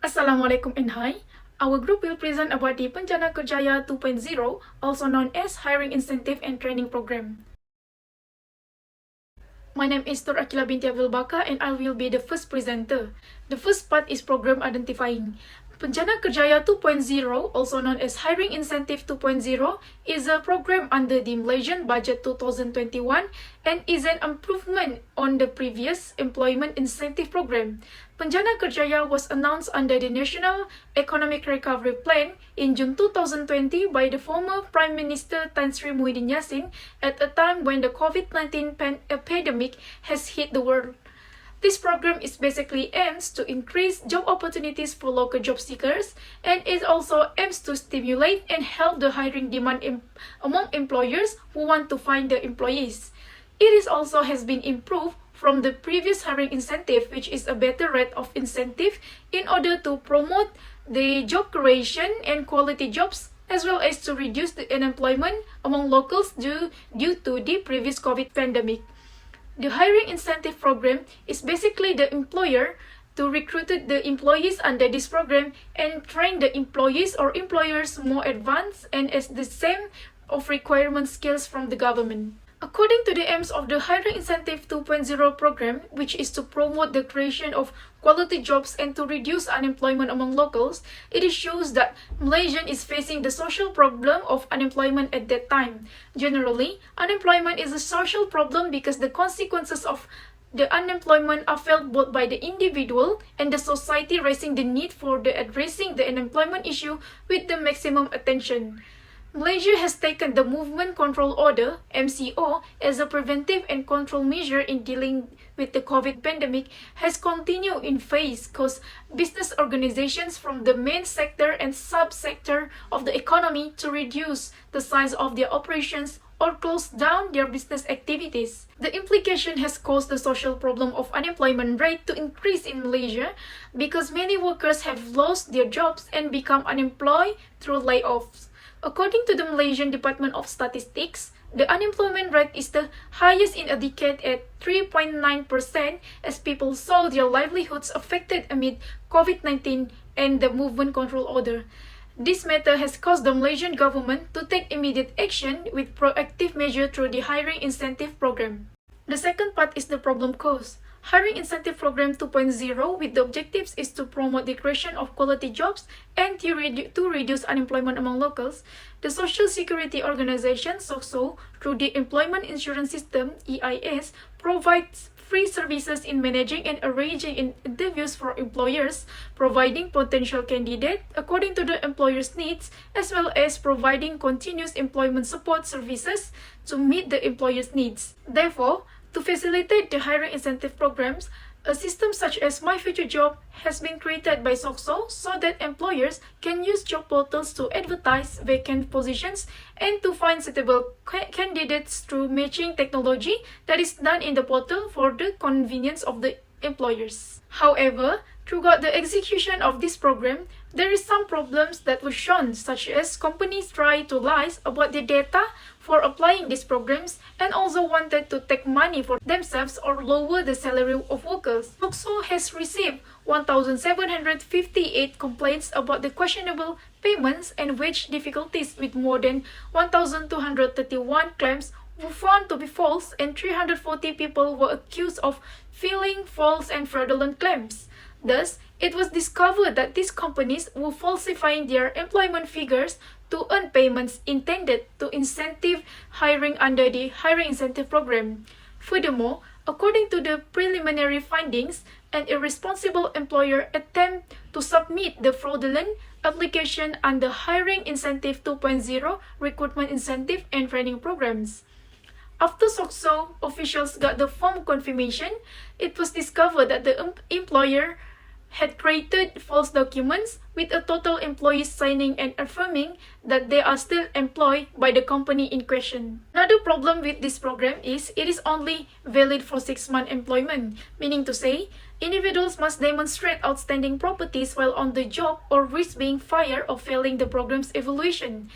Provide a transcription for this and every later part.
Assalamualaikum and hi. Our group will present about the Pencana Kerjaya 2.0, also known as Hiring Incentive and Training Program. My name is Aqilah Binti Abdul Baka and I will be the first presenter. The first part is program identifying. Pencana Kerjaya 2.0, also known as Hiring Incentive 2.0, is a program under the Malaysian Budget 2021 and is an improvement on the previous Employment Incentive Program. Pencana Kerjaya was announced under the National Economic Recovery Plan in June 2020 by the former Prime Minister Tan Sri Muhyiddin Yassin at a time when the COVID-19 epidemic has hit the world. This program is basically aims to increase job opportunities for local job seekers, and it also aims to stimulate and help the hiring demand among employers who want to find the employees. It is also has been improved from the previous hiring incentive, which is a better rate of incentive in order to promote the job creation and quality jobs, as well as to reduce the unemployment among locals due to the previous COVID pandemic. The hiring incentive program is basically the employer to recruit the employees under this program and train the employees or employers more advanced and as the same of requirement skills from the government. According to the aims of the Hiring Incentive 2.0 program, which is to promote the creation of quality jobs and to reduce unemployment among locals, it shows that Malaysia is facing the social problem of unemployment at that time. Generally, unemployment is a social problem because the consequences of the unemployment are felt both by the individual and the society, raising the need for addressing the unemployment issue with the maximum attention. Malaysia has taken the Movement Control Order (MCO) as a preventive and control measure in dealing with the COVID pandemic has continued in phase because business organizations from the main sector and sub-sector of the economy to reduce the size of their operations or close down their business activities. The implication has caused the social problem of unemployment rate to increase in Malaysia because many workers have lost their jobs and become unemployed through layoffs. According to the Malaysian Department of Statistics, the unemployment rate is the highest in a decade at 3.9% as people saw their livelihoods affected amid COVID-19 and the Movement Control Order. This matter has caused the Malaysian government to take immediate action with proactive measures through the Hiring Incentive Program. The second part is the problem cause. Hiring Incentive Program 2.0 with the objectives is to promote the creation of quality jobs and to reduce unemployment among locals. The Social Security Organization, SOCSO, through the Employment Insurance System, EIS, provides free services in managing and arranging interviews for employers, providing potential candidates according to the employer's needs, as well as providing continuous employment support services to meet the employer's needs. Therefore, to facilitate the hiring incentive programs, a system such as My Future Job has been created by SOCSO so that employers can use job portals to advertise vacant positions and to find suitable candidates through matching technology that is done in the portal for the convenience of the employers. However, throughout the execution of this program, there is some problems that were shown, such as companies try to lie about the data for applying these programs and also wanted to take money for themselves or lower the salary of workers. SOCSO has received 1,758 complaints about the questionable payments and wage difficulties, with more than 1,231 claims were found to be false and 340 people were accused of filing false and fraudulent claims. Thus, it was discovered that these companies were falsifying their employment figures to earn payments intended to incentive hiring under the Hiring Incentive Program. Furthermore, according to the preliminary findings, an irresponsible employer attempted to submit the fraudulent application under Hiring Incentive 2.0 Recruitment Incentive and Training Programs. After SOCSO officials got the form confirmation, it was discovered that the employer had created false documents with a total employees signing and affirming that they are still employed by the company in question. Another problem with this program is it is only valid for 6-month employment, meaning to say, individuals must demonstrate outstanding properties while on the job or risk being fired or failing the program's evaluation.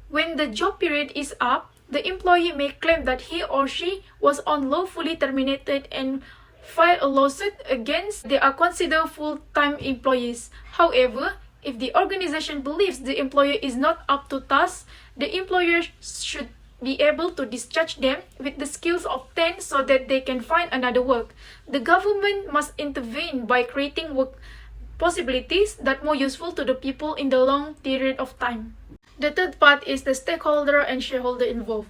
When the job period is up, the employee may claim that he or she was unlawfully terminated and file a lawsuit against they are considered full-time employees. However, if the organization believes the employer is not up to task, the employer should be able to discharge them with the skills obtained so that they can find another work. The government must intervene by creating work possibilities that more useful to the people in the long period of time. The third part is the stakeholder and shareholder involved.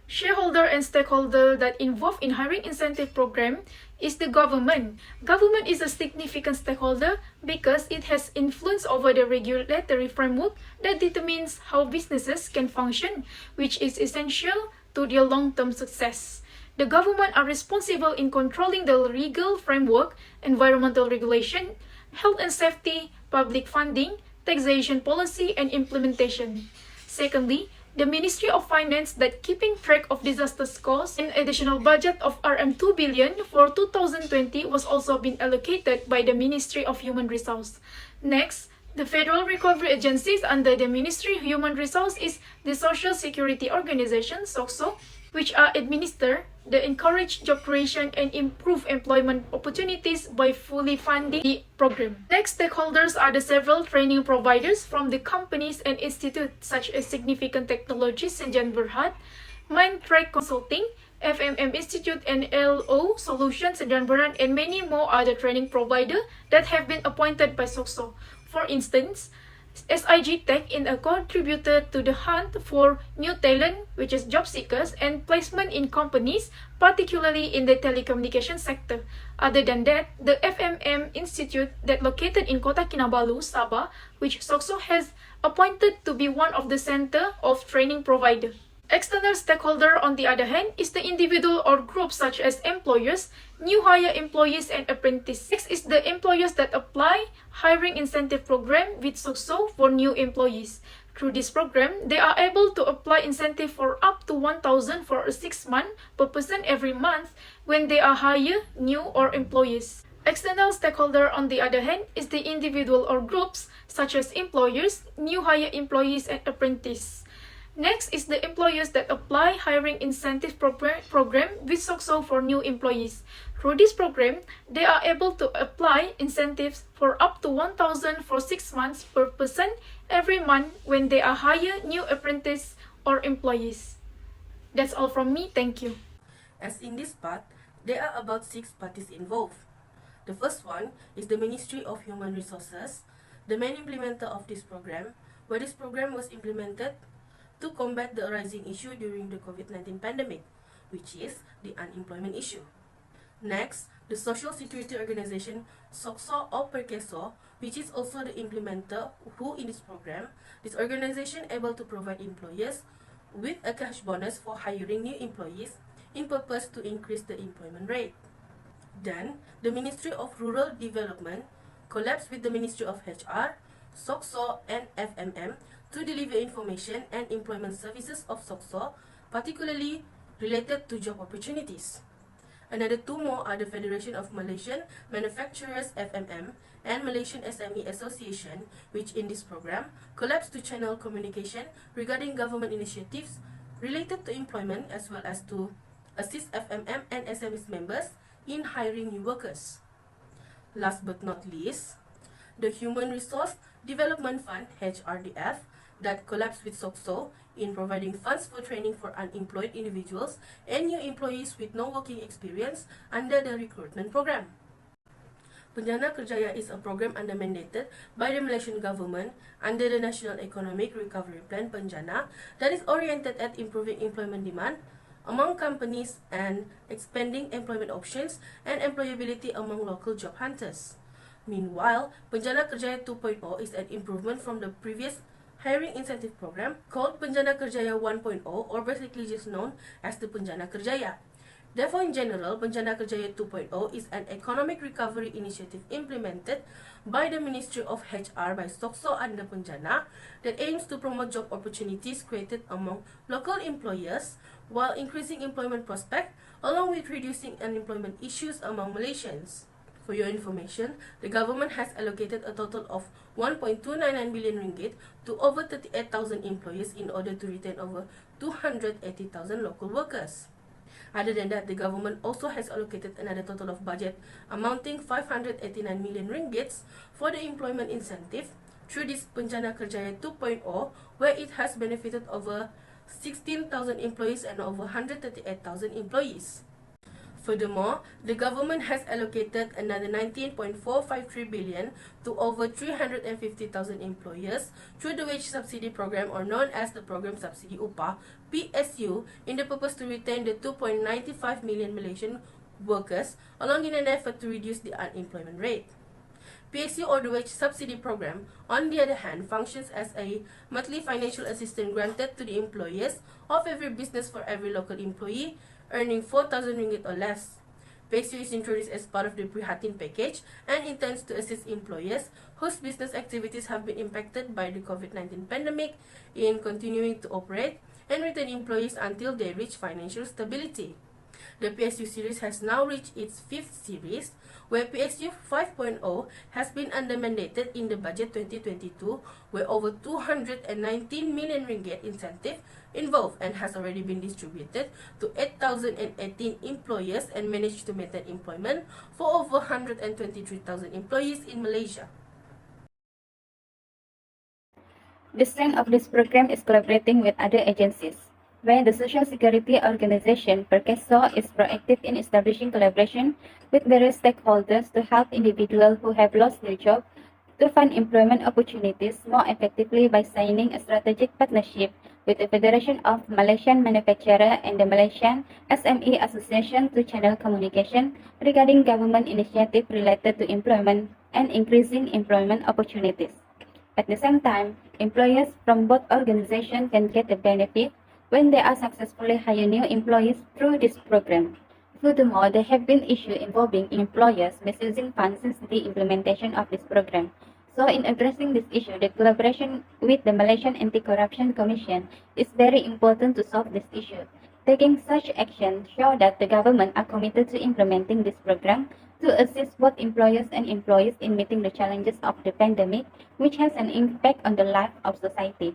Shareholder and stakeholder that involved in hiring incentive program is the government. Government is a significant stakeholder because it has influence over the regulatory framework that determines how businesses can function, which is essential to their long-term success. The government are responsible in controlling the legal framework, environmental regulation, health and safety, public funding, taxation policy, and implementation. Secondly, the Ministry of Finance that keeping track of disaster costs. An additional budget of RM2 billion for 2020 was also been allocated by the Ministry of Human Resources. Next, the Federal Recovery Agencies under the Ministry of Human Resources is the Social Security Organization, SOCSO, which are administered to encourage job creation and improve employment opportunities by fully funding the program. Next stakeholders are the several training providers from the companies and institutes such as Significant Technologies Senjan Berhad, Mindtrack Consulting, FMM Institute and LO Solutions Senjan Berhad, and many more other training providers that have been appointed by SOCSO. For instance, SIG Tech is a contributor to the hunt for new talent, which is job seekers, and placement in companies, particularly in the telecommunication sector. Other than that, the FMM Institute that located in Kota Kinabalu, Sabah, which SOCSO has appointed to be one of the center of training provider. External stakeholder, on the other hand, is the individual or groups such as employers, new hire employees, and apprentices. Next is the employers that apply hiring incentive program with SOCSO for new employees. Through this program, they are able to apply incentive for up to 1,000 for a 6 month per person every month when they are hire new or employees. External stakeholder, on the other hand, is the individual or groups such as employers, new hire employees, and apprentices. Next is the employers that apply hiring incentive program with SOCSO for new employees. Through this program, they are able to apply incentives for up to 1,000 for 6 months per person every month when they are hire new apprentices or employees. That's all from me. Thank you. As in this part, there are about 6 parties involved. The first one is the Ministry of Human Resources, the main implementer of this program, where this program was implemented to combat the arising issue during the COVID-19 pandemic, which is the unemployment issue. Next, the Social Security Organization, SOCSO or PERKESO, which is also the implementer who in this program, this organization able to provide employers with a cash bonus for hiring new employees in purpose to increase the employment rate. Then, the Ministry of Rural Development collabs with the Ministry of HR, SOCSO and FMM to deliver information and employment services of SOCSO, particularly related to job opportunities. Another 2 more are the Federation of Malaysian Manufacturers FMM and Malaysian SME Association, which in this program collabs to channel communication regarding government initiatives related to employment as well as to assist FMM and SMEs members in hiring new workers. Last but not least, the Human Resource Development Fund HRDF that collabs with SOCSO in providing funds for training for unemployed individuals and new employees with no working experience under the recruitment program. Penjana Kerjaya is a program mandated by the Malaysian government under the National Economic Recovery Plan Penjana that is oriented at improving employment demand among companies and expanding employment options and employability among local job hunters. Meanwhile, Penjana Kerjaya 2.0 is an improvement from the previous hiring incentive program called Penjana Kerjaya 1.0, or basically just known as the Penjana Kerjaya. Therefore, in general, Penjana Kerjaya 2.0 is an economic recovery initiative implemented by the Ministry of HR by SOCSO under Penjana that aims to promote job opportunities created among local employers while increasing employment prospects along with reducing unemployment issues among Malaysians. For your information, the government has allocated a total of 1.299 billion ringgit to over 38,000 employees in order to retain over 280,000 local workers. Other than that, the government also has allocated another total of budget amounting 589 million ringgits for the employment incentive through this Bencana Kerjaya 2.0, where it has benefited over 16,000 employees and over 138,000 employees. Furthermore, the government has allocated another 19.453 billion to over 350,000 employers through the wage subsidy program, or known as the Program Subsidi Upah (PSU), in the purpose to retain the 2.95 million Malaysian workers, along in an effort to reduce the unemployment rate. PSU, or the Wage Subsidy Program, on the other hand, functions as a monthly financial assistance granted to the employers of every business for every local employee earning 4,000 ringgit or less. PSU is introduced as part of the Prihatin package and intends to assist employers whose business activities have been impacted by the COVID-19 pandemic in continuing to operate and retain employees until they reach financial stability. The PSU series has now reached its 5th series, where PSU 5.0 has been under-mandated in the budget 2022, where over 219 million ringgit incentive involved and has already been distributed to 8,018 employers and managed to maintain employment for over 123,000 employees in Malaysia. The strength of this program is collaborating with other agencies, where the Social Security Organization (Perkeso) is proactive in establishing collaboration with various stakeholders to help individuals who have lost their job to find employment opportunities more effectively by signing a strategic partnership with the Federation of Malaysian Manufacturers and the Malaysian SME Association to channel communication regarding government initiatives related to employment and increasing employment opportunities. At the same time, employers from both organizations can get the benefit when they are successfully hire new employees through this program. Furthermore, there have been issues involving employers misusing funds since the implementation of this program. So, in addressing this issue, the collaboration with the Malaysian Anti-Corruption Commission is very important to solve this issue. Taking such action shows that the government are committed to implementing this program to assist both employers and employees in meeting the challenges of the pandemic, which has an impact on the life of society.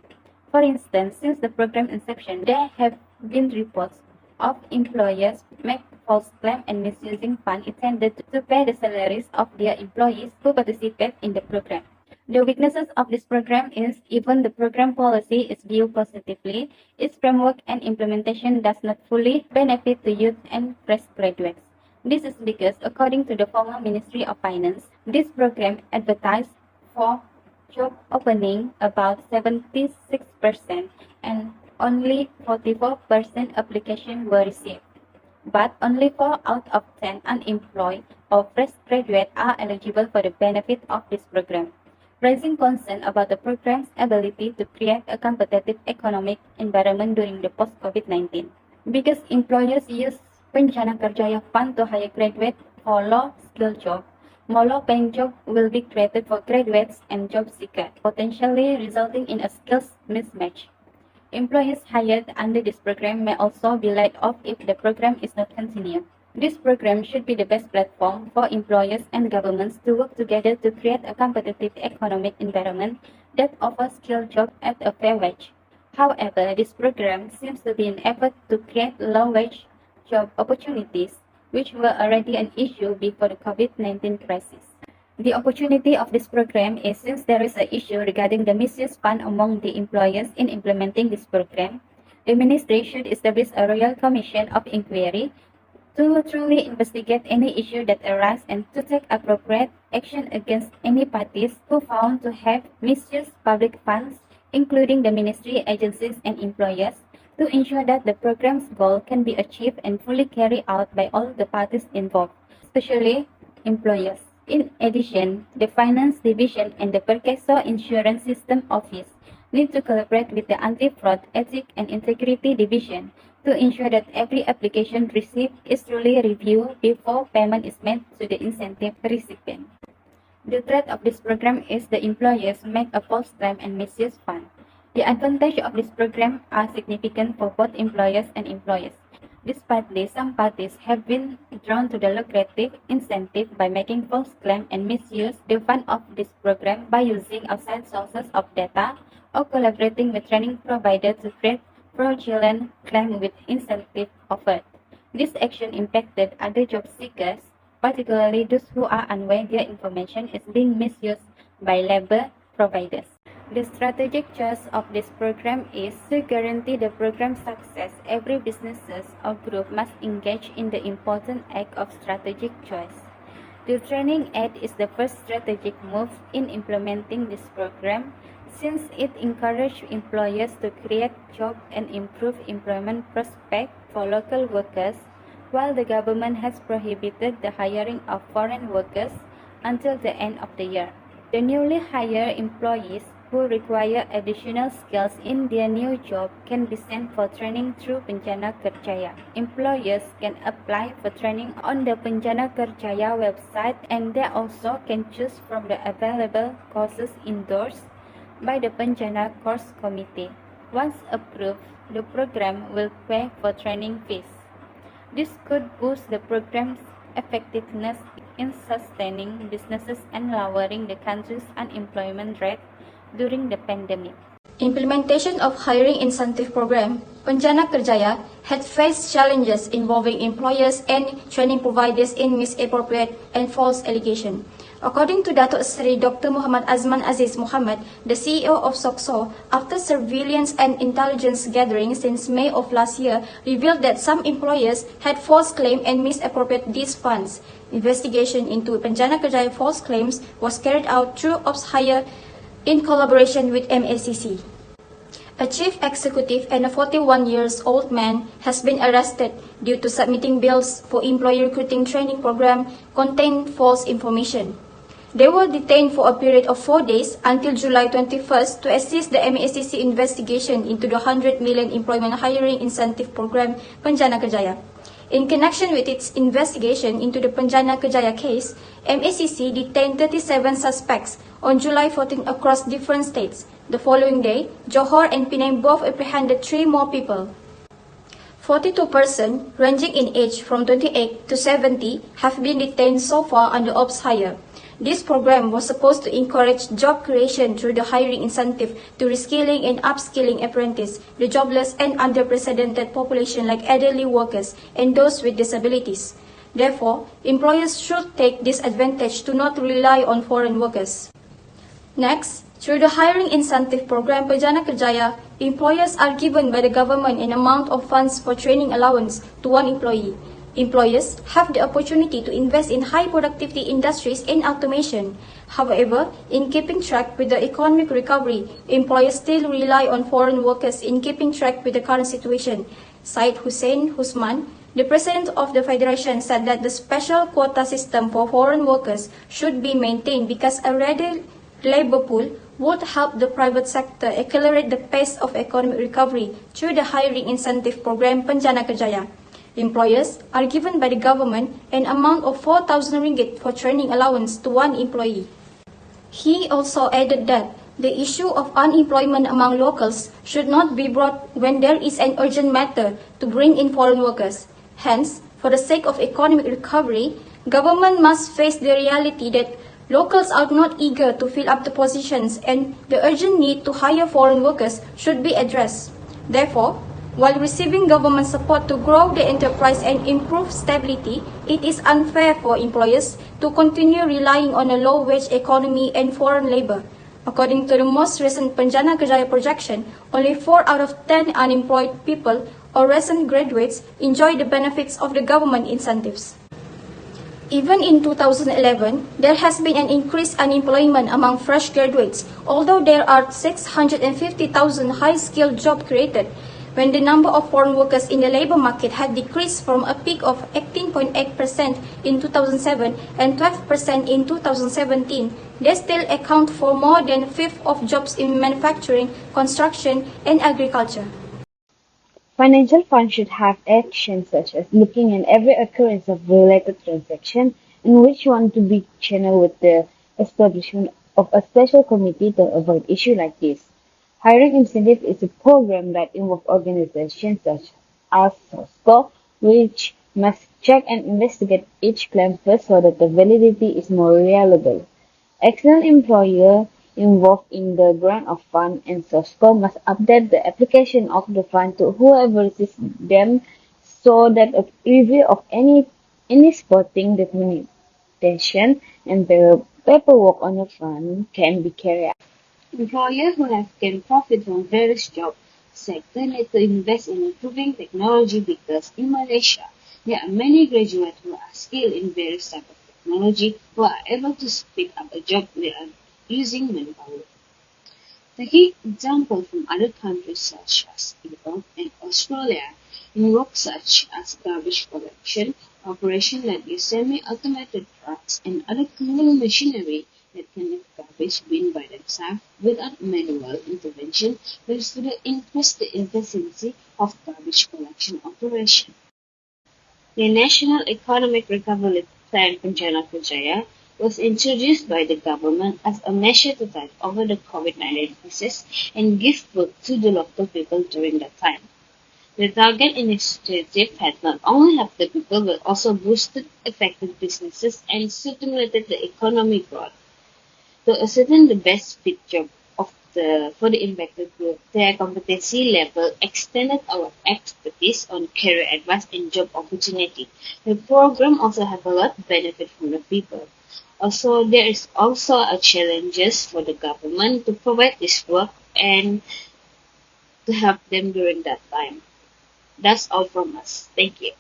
For instance, since the program inception, there have been reports of employers make false claims and misusing funds intended to pay the salaries of their employees who participate in the program. The weaknesses of this program is even the program policy is viewed positively, its framework and implementation does not fully benefit the youth and fresh graduates. This is because, according to the former Ministry of Finance, this program advertised for job opening about 76% and only 44% applications were received. But only 4 out of 10 unemployed or fresh graduates are eligible for the benefit of this program, raising concern about the program's ability to create a competitive economic environment during the post-COVID-19. Because employers use Bencana Kerjaya Fund to hire graduates for low-skilled jobs, more low-paying jobs will be created for graduates and job seekers, potentially resulting in a skills mismatch. Employees hired under this program may also be laid off if the program is not continued. This program should be the best platform for employers and governments to work together to create a competitive economic environment that offers skilled jobs at a fair wage. However, this program seems to be an effort to create low-wage job opportunities, which were already an issue before the COVID-19 crisis. The opportunity of this program is since there is an issue regarding the misuse fund among the employers in implementing this program, the ministry should establish a royal commission of inquiry to truly investigate any issue that arises and to take appropriate action against any parties who found to have misused public funds, including the ministry, agencies, and employers, to ensure that the program's goal can be achieved and fully carried out by all the parties involved, especially employers. In addition, the Finance Division and the Perkeso Insurance System Office need to collaborate with the Anti-Fraud, Ethics and Integrity Division to ensure that every application received is truly reviewed before payment is made to the incentive recipient. The threat of this program is the employers make a false claim and misuse funds. The advantages of this program are significant for both employers and employees. Despite this, some parties have been drawn to the lucrative incentive by making false claims and misuse the fund of this program by using outside sources of data or collaborating with training providers to create fraudulent claims with incentive offered. This action impacted other job seekers, particularly those who are unaware their information is being misused by labor providers. The strategic choice of this program is to guarantee the program's success. Every businesses or group must engage in the important act of strategic choice. The training aid is the first strategic move in implementing this program, since it encourages employers to create jobs and improve employment prospects for local workers, while the government has prohibited the hiring of foreign workers until the end of the year. The newly hired employees who require additional skills in their new job can be sent for training through Penjana Kerjaya. Employers can apply for training on the Penjana Kerjaya website, and they also can choose from the available courses endorsed by the Penjana Course Committee. Once approved, the program will pay for training fees. This could boost the program's effectiveness in sustaining businesses and lowering the country's unemployment rate during the pandemic. Implementation of hiring incentive program, Penjana Kerjaya had faced challenges involving employers and training providers in misappropriate and false allegation. According to Datuk Seri Dr. Muhammad Azman Aziz Muhammad, the CEO of SOCSO, after surveillance and intelligence gathering since May of last year, revealed that some employers had false claims and misappropriated these funds. Investigation into Penjana Kerjaya false claims was carried out through Ops Hire in collaboration with MACC. A chief executive and a 41-year-old man has been arrested due to submitting bills for employee recruiting training program containing false information. They were detained for a period of 4 days until July 21st to assist the MACC investigation into the 100 million employment hiring incentive program Penjana Kerjaya. In connection with its investigation into the Penjana Kerjaya case, MACC detained 37 suspects on July 14 across different states. The following day, Johor and Penang both apprehended 3 more people. 42 persons, ranging in age from 28 to 70, have been detained so far under Ops Hire. This program was supposed to encourage job creation through the hiring incentive to reskilling and upskilling apprentices, the jobless and underrepresented population like elderly workers and those with disabilities. Therefore, employers should take this advantage to not rely on foreign workers. Next, through the hiring incentive program Penjana Kerjaya, employers are given by the government an amount of funds for training allowance to one employee. Employers have the opportunity to invest in high productivity industries and automation. However, in keeping track with the economic recovery, employers still rely on foreign workers in keeping track with the current situation. Syed Hussein Husman, the president of the federation, said that the special quota system for foreign workers should be maintained because a ready labor pool would help the private sector accelerate the pace of economic recovery through the hiring incentive program Penjana Kerjaya. Employers are given by the government an amount of 4,000 ringgit for training allowance to one employee. He also added that the issue of unemployment among locals should not be brought when there is an urgent matter to bring in foreign workers. Hence, for the sake of economic recovery, government must face the reality that locals are not eager to fill up the positions and the urgent need to hire foreign workers should be addressed. Therefore, while receiving government support to grow the enterprise and improve stability, it is unfair for employers to continue relying on a low-wage economy and foreign labor. According to the most recent Penjana Kerjaya projection, only 4 out of 10 unemployed people or recent graduates enjoy the benefits of the government incentives. Even in 2011, there has been an increased unemployment among fresh graduates, although there are 650,000 high-skilled jobs created. When the number of foreign workers in the labor market had decreased from a peak of 18.8% in 2007 and 12% in 2017, they still account for more than a fifth of jobs in manufacturing, construction, and agriculture. Financial funds should have actions such as looking at every occurrence of related transaction in which one to be channeled with the establishment of a special committee to avoid issues like this. Hiring incentive is a program that involves organizations such as SOSCO, which must check and investigate each claim first so that the validity is more reliable. External employer involved in the grant of fund and SOSCO must update the application of the fund to whoever receives them so that a review of any spotting documentation and the paperwork on the fund can be carried out. Employers who can profit from various job sectors need to invest in improving technology because in Malaysia there are many graduates who are skilled in various types of technology who are able to speed up a job without using manpower. Taking examples from other countries such as Europe and Australia, in work such as garbage collection, operation that use semi-automated trucks and other cleaning machinery that can lift garbage bin by themselves without manual intervention will further increase the efficiency of garbage collection operation. The National Economic Recovery Plan Bencana Kerjaya was introduced by the government as a measure to tide over the COVID-19 crisis and give work to the local people during that time. The target initiative had not only helped the people but also boosted affected businesses and stimulated the economic growth. To ascertain the best fit job for the impacted group, their competency level extended our expertise on career advice and job opportunity. The program also have a lot of benefit from the people. Also, there is also a challenges for the government to provide this work and to help them during that time. That's all from us. Thank you.